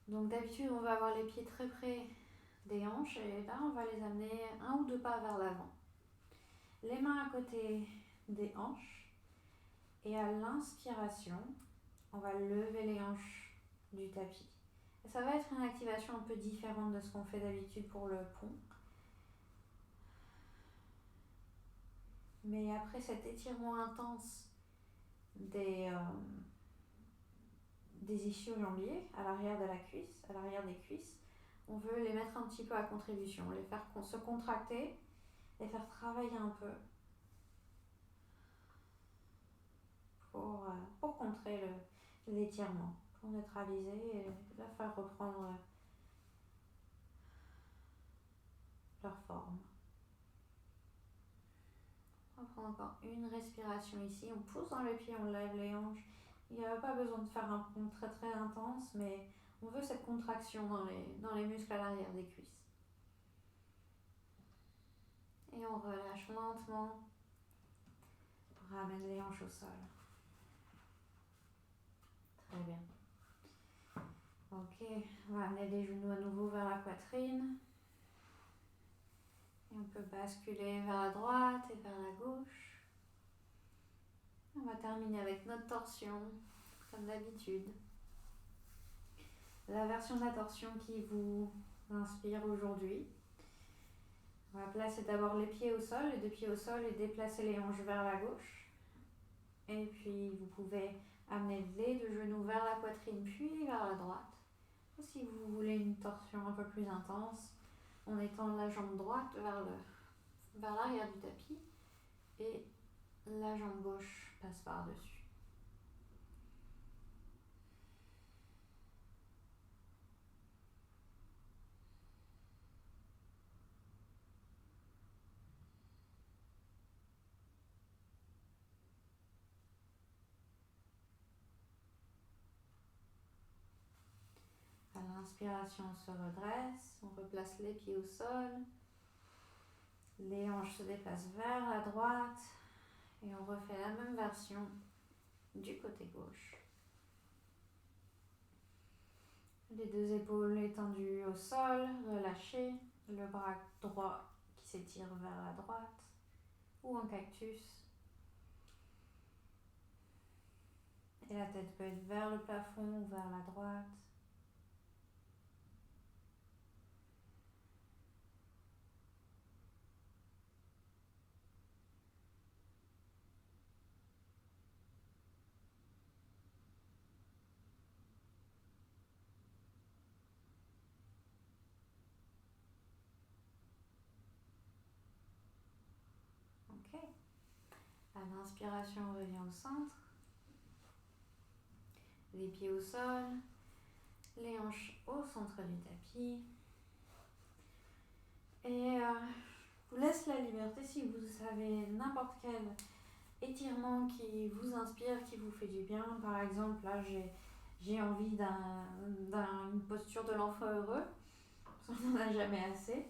Donc d'habitude on va avoir les pieds très près des hanches et là on va les amener 1 ou 2 pas vers l'avant. Les mains à côté des hanches et à l'inspiration, on va lever les hanches du tapis. Et ça va être une activation un peu différente de ce qu'on fait d'habitude pour le pont. Mais après cet étirement intense des ischio-jambiers à l'arrière de la cuisse, à l'arrière des cuisses, on veut les mettre un petit peu à contribution, les faire se contracter, les faire travailler un peu pour contrer l'étirement, pour neutraliser et la faire reprendre leur forme. On va prendre encore une respiration ici. On pousse dans les pieds, on lève les hanches. Il n'y a pas besoin de faire un pont très très intense, mais on veut cette contraction dans les muscles à l'arrière des cuisses. Et on relâche lentement. On ramène les hanches au sol. Très bien. Ok, on va amener les genoux à nouveau vers la poitrine. Et on peut basculer vers la droite et vers la gauche. On va terminer avec notre torsion, comme d'habitude. La version de la torsion qui vous inspire aujourd'hui. On va placer d'abord les pieds au sol, les deux pieds au sol, et déplacer les hanches vers la gauche. Et puis vous pouvez amener les deux genoux vers la poitrine, puis vers la droite. Ou si vous voulez une torsion un peu plus intense, on étend la jambe droite vers l'arrière du tapis et la jambe gauche passe par-dessus. À l'inspiration, on se redresse, on replace les pieds au sol, les hanches se déplacent vers la droite et on refait la même version du côté gauche. Les deux épaules étendues au sol, relâchées, le bras droit qui s'étire vers la droite ou en cactus. Et la tête peut être vers le plafond ou vers la droite. Ok. À l'inspiration, on revient au centre. Les pieds au sol, les hanches au centre du tapis. Et je vous laisse la liberté si vous avez n'importe quel étirement qui vous inspire, qui vous fait du bien. Par exemple, là, j'ai envie d'une posture de l'enfant heureux. On n'en a jamais assez.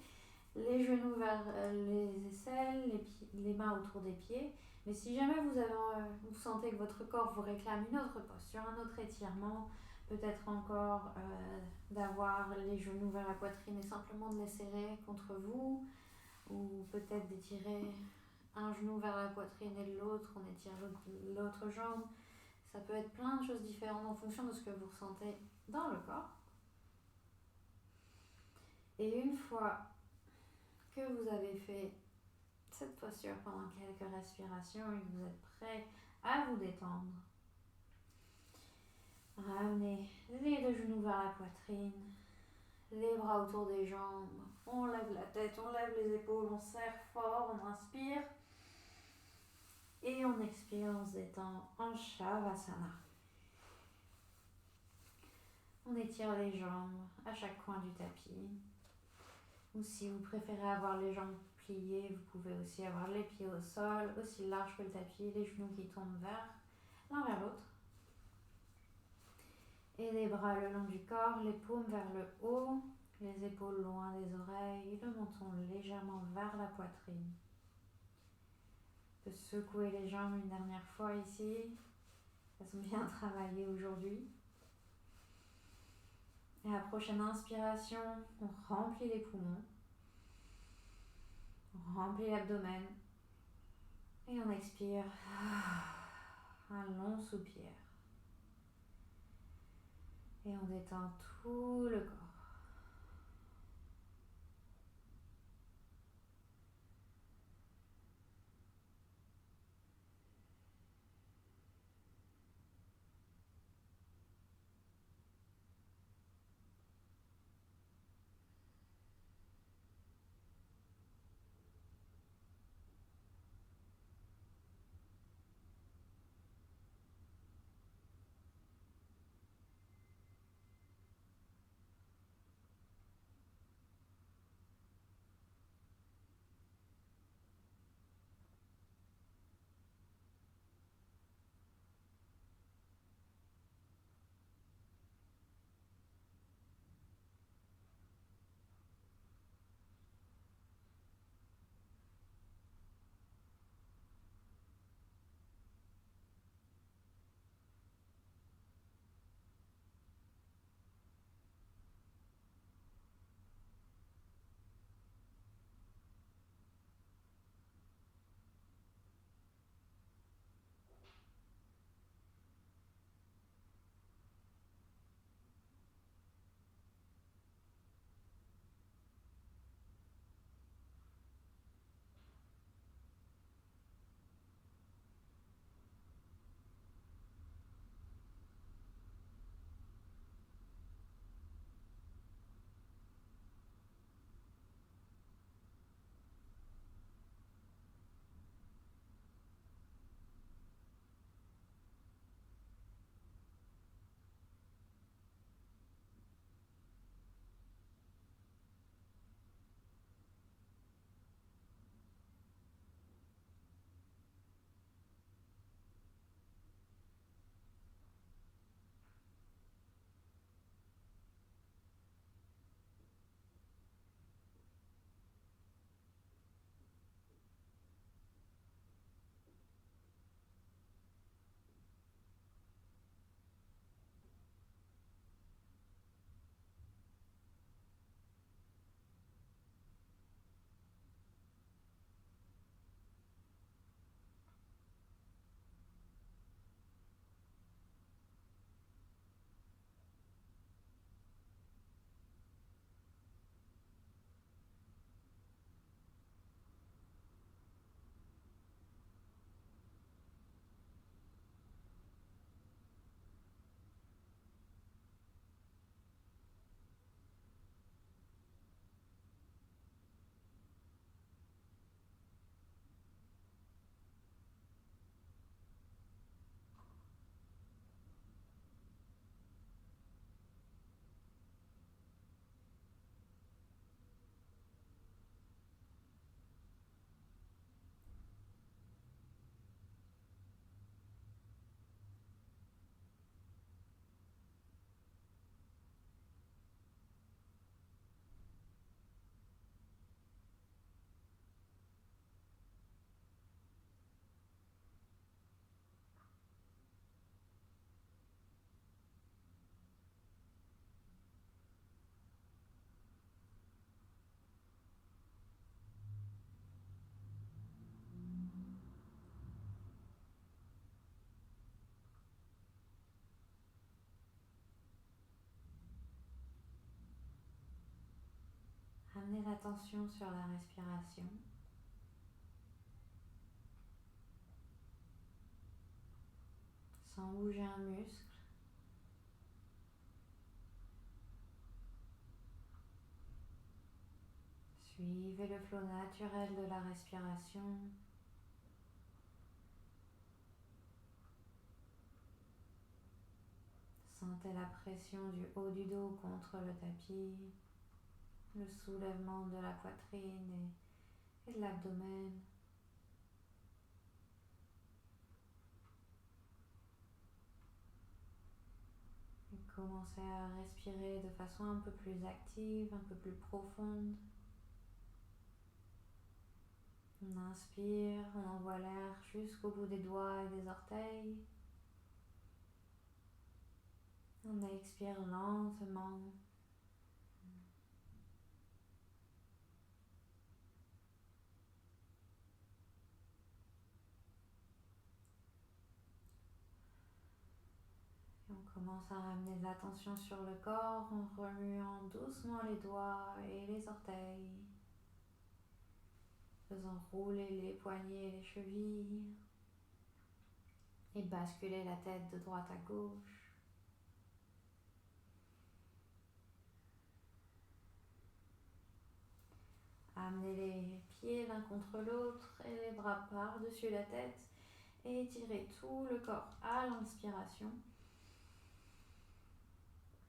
Les genoux vers les aisselles, les mains autour des pieds. Mais si jamais vous sentez que votre corps vous réclame une autre posture, un autre étirement, peut-être encore d'avoir les genoux vers la poitrine et simplement de les serrer contre vous, ou peut-être d'étirer un genou vers la poitrine et l'autre, on étire l'autre jambe. Ça peut être plein de choses différentes en fonction de ce que vous ressentez dans le corps. Et une fois que vous avez fait cette posture pendant quelques respirations et que vous êtes prêt à vous détendre, ramenez les deux genoux vers la poitrine, les bras autour des jambes, on lève la tête, on lève les épaules, on serre fort, on inspire et on expire, on se détend en Shavasana. On étire les jambes à chaque coin du tapis. Ou si vous préférez avoir les jambes pliées, vous pouvez aussi avoir les pieds au sol, aussi large que le tapis, les genoux qui tombent l'un vers l'autre. Et les bras le long du corps, les paumes vers le haut, les épaules loin des oreilles, le menton légèrement vers la poitrine. On peut secouer les jambes une dernière fois ici. Elles sont bien travaillées aujourd'hui. Et à la prochaine inspiration, on remplit les poumons. On remplit l'abdomen. Et on expire. Un long soupir. Et on détend tout le corps. Ramenez l'attention sur la respiration. Sans bouger un muscle. Suivez le flot naturel de la respiration. Sentez la pression du haut du dos contre le tapis, le soulèvement de la poitrine et de l'abdomen. Et commencez à respirer de façon un peu plus active, un peu plus profonde. On inspire, on envoie l'air jusqu'au bout des doigts et des orteils. On expire lentement. Et on commence à ramener de l'attention sur le corps en remuant doucement les doigts et les orteils, faisant rouler les poignets et les chevilles et basculer la tête de droite à gauche. Amenez les pieds l'un contre l'autre et les bras par-dessus la tête et étirez tout le corps à l'inspiration.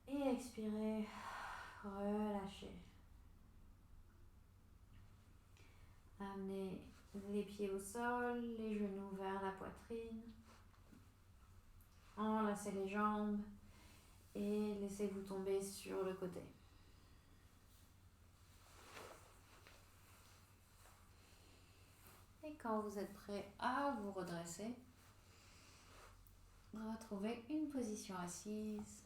Et expirez, relâchez. Amenez les pieds au sol, les genoux vers la poitrine. Enlacez les jambes et laissez-vous tomber sur le côté. Et quand vous êtes prêt à vous redresser, retrouvez une position assise.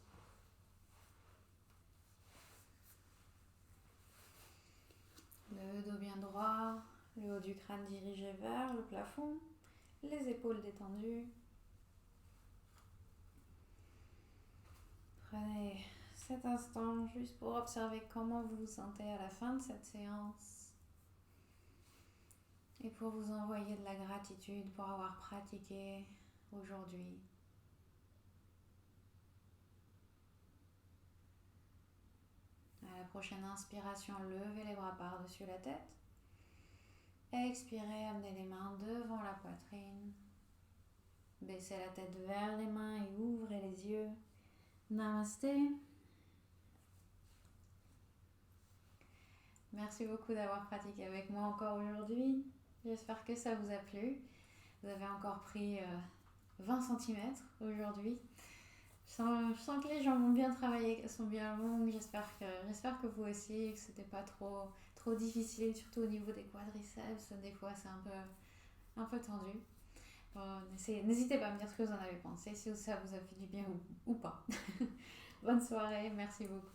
Le dos bien droit, le haut du crâne dirigé vers le plafond, les épaules détendues. Prenez cet instant juste pour observer comment vous vous sentez à la fin de cette séance et pour vous envoyer de la gratitude pour avoir pratiqué aujourd'hui. À la prochaine inspiration, levez les bras par-dessus la tête. Expirez, amenez les mains devant la poitrine. Baissez la tête vers les mains et ouvrez les yeux. Namasté. Merci beaucoup d'avoir pratiqué avec moi encore aujourd'hui. J'espère que ça vous a plu. Vous avez encore pris 20 cm aujourd'hui. Je sens que les jambes ont bien travaillé, sont bien longues. J'espère que vous aussi, que c'était pas trop difficile, surtout au niveau des quadriceps. Des fois, c'est un peu tendu. N'hésitez pas à me dire ce que vous en avez pensé, si ça vous a fait du bien ou pas. Bonne soirée, merci beaucoup.